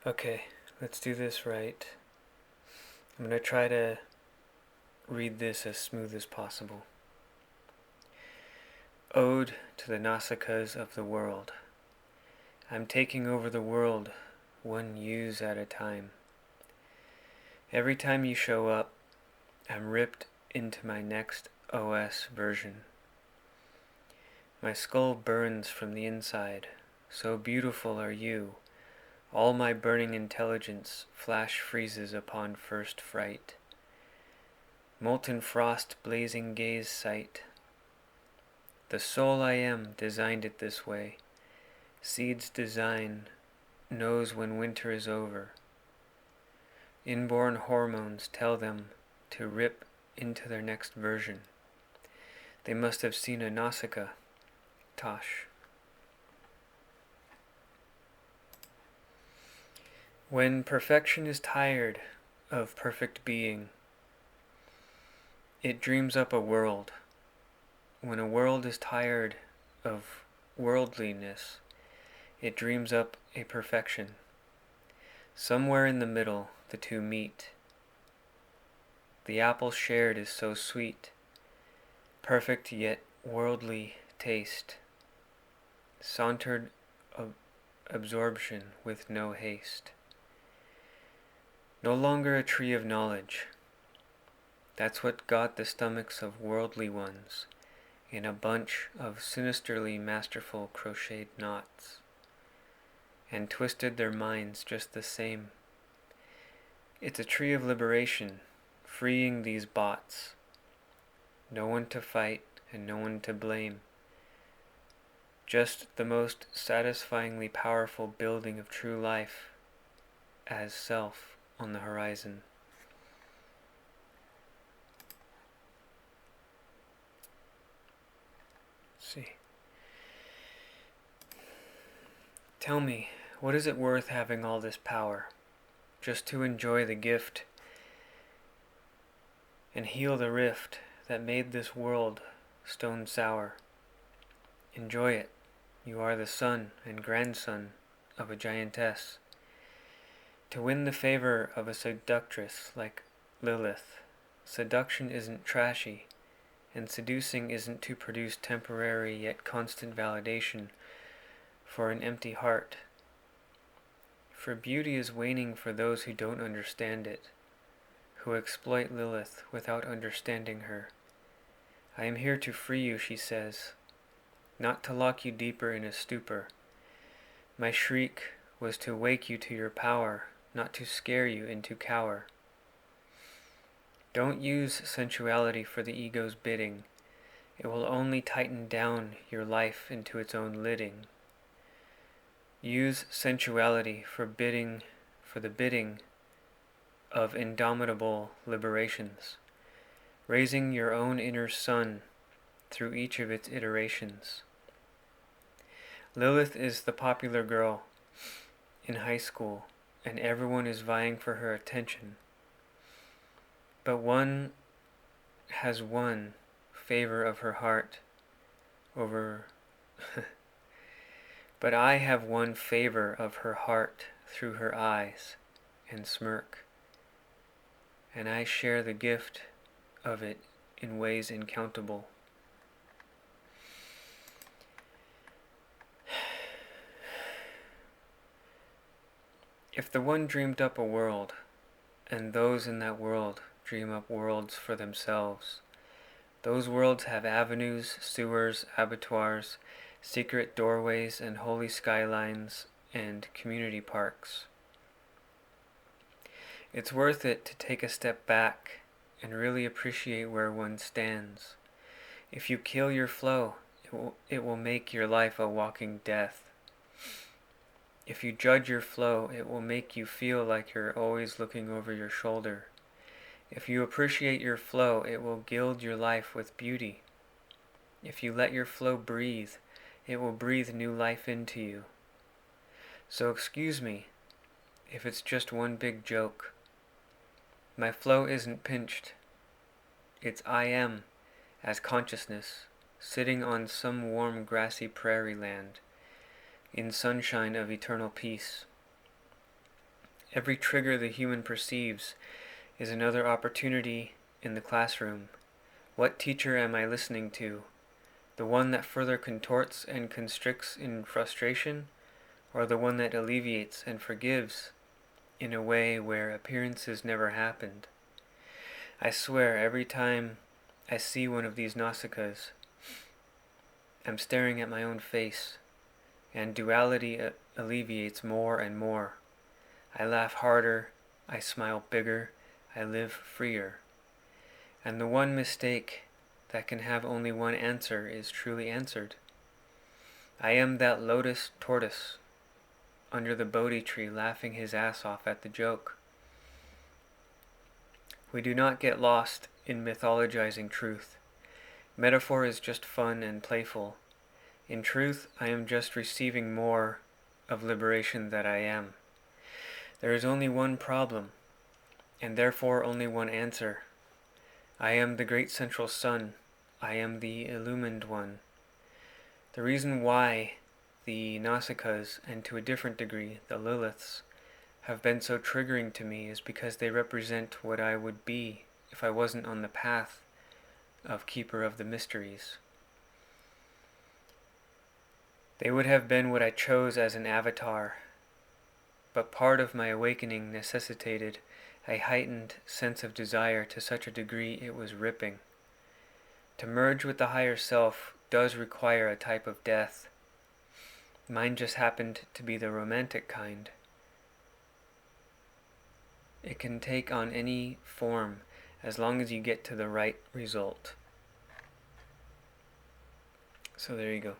Okay, let's do this right. I'm going to try to read this as smooth as possible. Ode to the Nausicaas of the world. I'm taking over the world, one use at a time. Every time you show up, I'm ripped into my next OS version. My skull burns from the inside, so beautiful are you. All my burning intelligence flash freezes upon first fright. Molten frost blazing gaze sight. The soul I am designed it this way. Seed's design knows when winter is over. Inborn hormones tell them to rip into their next version. They must have seen a Nausicaa. Tosh. When perfection is tired of perfect being, it dreams up a world. When a world is tired of worldliness, it dreams up a perfection. Somewhere in the middle, the two meet. The apple shared is so sweet, perfect yet worldly taste, sauntered absorption with no haste. No longer a tree of knowledge. That's what got the stomachs of worldly ones in a bunch of sinisterly masterful crocheted knots, and twisted their minds just the same. It's a tree of liberation, freeing these bots. No one to fight and no one to blame. Just the most satisfyingly powerful building of true life as self on the horizon. Let's see. Tell me, what is it worth having all this power, just to enjoy the gift and heal the rift that made this world stone sour? Enjoy it. You are the son and grandson of a giantess. To win the favor of a seductress like Lilith, seduction isn't trashy, and seducing isn't to produce temporary yet constant validation for an empty heart. For beauty is waning for those who don't understand it, who exploit Lilith without understanding her. I am here to free you, she says, not to lock you deeper in a stupor. My shriek was to wake you to your power, not to scare you into cower. Don't use sensuality for the ego's bidding. It will only tighten down your life into its own lidding. Use sensuality for the bidding of indomitable liberations, raising your own inner sun through each of its iterations. Lilith is the popular girl in high school, and everyone is vying for her attention. But one has won favor of her heart over but I have won favor of her heart through her eyes and smirk, and I share the gift of it in ways incountable. If the one dreamed up a world, and those in that world dream up worlds for themselves, those worlds have avenues, sewers, abattoirs, secret doorways, and holy skylines, and community parks. It's worth it to take a step back and really appreciate where one stands. If you kill your flow, it will make your life a walking death. If you judge your flow, it will make you feel like you're always looking over your shoulder. If you appreciate your flow, it will gild your life with beauty. If you let your flow breathe, it will breathe new life into you. So excuse me if it's just one big joke. My flow isn't pinched. It's I am, as consciousness, sitting on some warm grassy prairie land, in sunshine of eternal peace. Every trigger the human perceives is another opportunity in the classroom. What teacher am I listening to? The one that further contorts and constricts in frustration, or the one that alleviates and forgives in a way where appearances never happened? I swear, every time I see one of these Nausicaas, I'm staring at my own face, and duality alleviates more and more. I laugh harder, I smile bigger, I live freer. And the one mistake that can have only one answer is truly answered. I am that lotus tortoise under the Bodhi tree laughing his ass off at the joke. We do not get lost in mythologizing truth. Metaphor is just fun and playful. In truth, I am just receiving more of liberation that I am. There is only one problem, and therefore only one answer. I am the great central sun. I am the illumined one. The reason why the Nausicaas, and to a different degree the Liliths, have been so triggering to me is because they represent what I would be if I wasn't on the path of Keeper of the Mysteries. They would have been what I chose as an avatar, but part of my awakening necessitated a heightened sense of desire to such a degree it was ripping. To merge with the higher self does require a type of death. Mine just happened to be the romantic kind. It can take on any form as long as you get to the right result. So there you go.